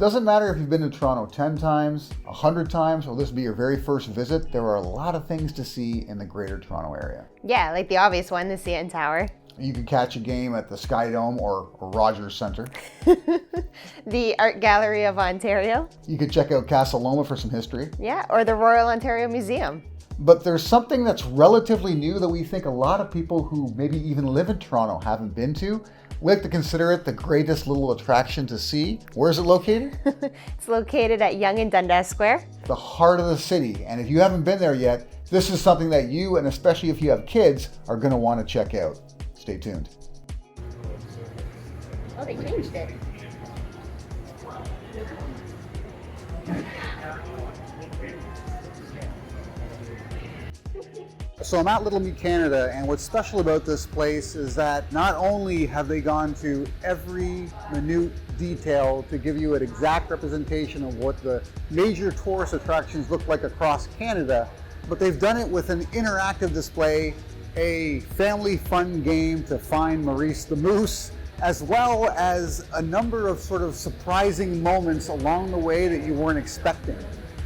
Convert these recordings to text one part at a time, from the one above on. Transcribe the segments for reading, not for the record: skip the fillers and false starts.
Doesn't matter if you've been to Toronto 10 times, 100 times, or this will be your very first visit, there are a lot of things to see in the Greater Toronto Area. Yeah, like the obvious one, the CN Tower. You can catch a game at the Sky Dome or Rogers Centre. The Art Gallery of Ontario. You could check out Casa Loma for some history. Yeah, or the Royal Ontario Museum. But there's something that's relatively new that we think a lot of people who maybe even live in Toronto haven't been to. We like to consider it the greatest little attraction to see. Where is it located? It's located at Yonge and Dundas Square. The heart of the city. And if you haven't been there yet, this is something that you, and especially if you have kids, are going to want to check out. Stay tuned. Oh, they changed it. So I'm at Little Me Canada, and what's special about this place is that not only have they gone to every minute detail to give you an exact representation of what the major tourist attractions look like across Canada, but they've done it with an interactive display, a family fun game to find Maurice the Moose, as well as a number of sort of surprising moments along the way that you weren't expecting.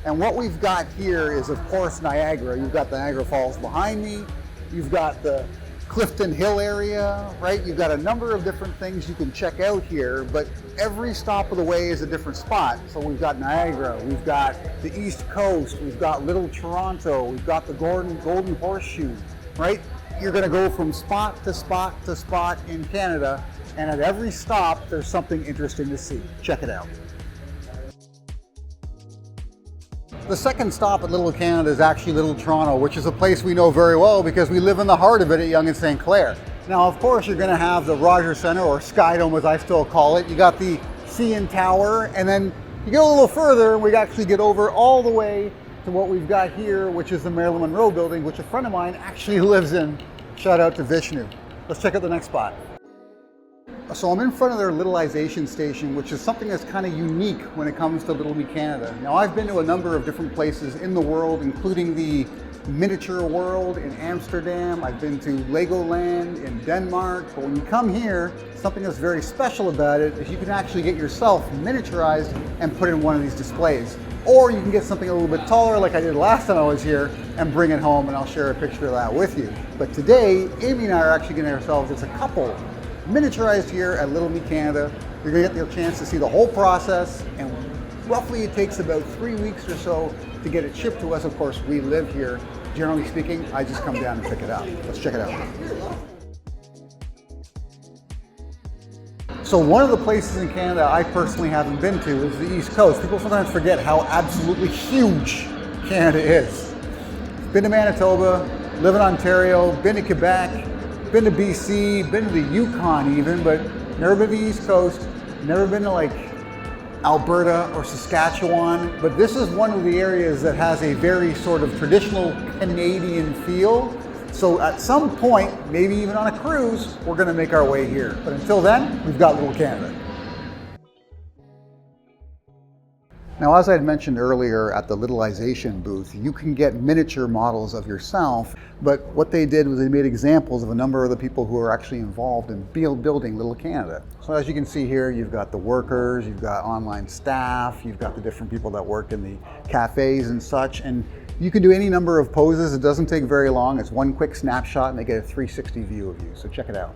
And what we've got here is, of course, Niagara. You've got the Niagara Falls behind me. You've got the Clifton Hill area, right? You've got a number of different things you can check out here, but every stop of the way is a different spot. So we've got Niagara, we've got the East Coast, we've got Little Toronto, we've got the Golden Horseshoe, right? You're gonna go from spot to spot to spot in Canada, and at every stop, there's something interesting to see. Check it out. The second stop at Little Canada is actually Little Toronto, which is a place we know very well because we live in the heart of it at Yonge and St. Clair. Now, of course, you're going to have the Rogers Centre, or Sky Dome as I still call it. You got the CN Tower, and then you go a little further and we actually get over all the way to what we've got here, which is the Marilyn Monroe building, which a friend of mine actually lives in. Shout out to Vishnu. Let's check out the next spot. So I'm in front of their Liiz Station, which is something that's kind of unique when it comes to Little Me Canada. Now, I've been to a number of different places in the world, including the Miniature World in Amsterdam. I've been to Legoland in Denmark. But when you come here, something that's very special about it is you can actually get yourself miniaturized and put in one of these displays. Or you can get something a little bit taller like I did last time I was here and bring it home, and I'll share a picture of that with you. But today, Amy and I are actually getting ourselves as a couple miniaturized here at Little Me Canada. You're gonna get the chance to see the whole process, and roughly it takes about 3 weeks or so to get it shipped to us. Of course, we live here. Generally speaking, I just come down and pick it up. Let's check it out. So one of the places in Canada I personally haven't been to is the East Coast. People sometimes forget how absolutely huge Canada is. Been to Manitoba, live in Ontario, been to Quebec, been to BC, been to the Yukon even, but never been to the East Coast, never been to like Alberta or Saskatchewan. But this is one of the areas that has a very sort of traditional Canadian feel. So at some point, maybe even on a cruise, we're gonna make our way here. But until then, we've got Little Canada. Now, as I had mentioned earlier at the Liiz booth, you can get miniature models of yourself, but what they did was they made examples of a number of the people who are actually involved in building Little Canada. So as you can see here, you've got the workers, you've got online staff, you've got the different people that work in the cafes and such, and you can do any number of poses. It doesn't take very long. It's one quick snapshot and they get a 360 view of you, so check it out.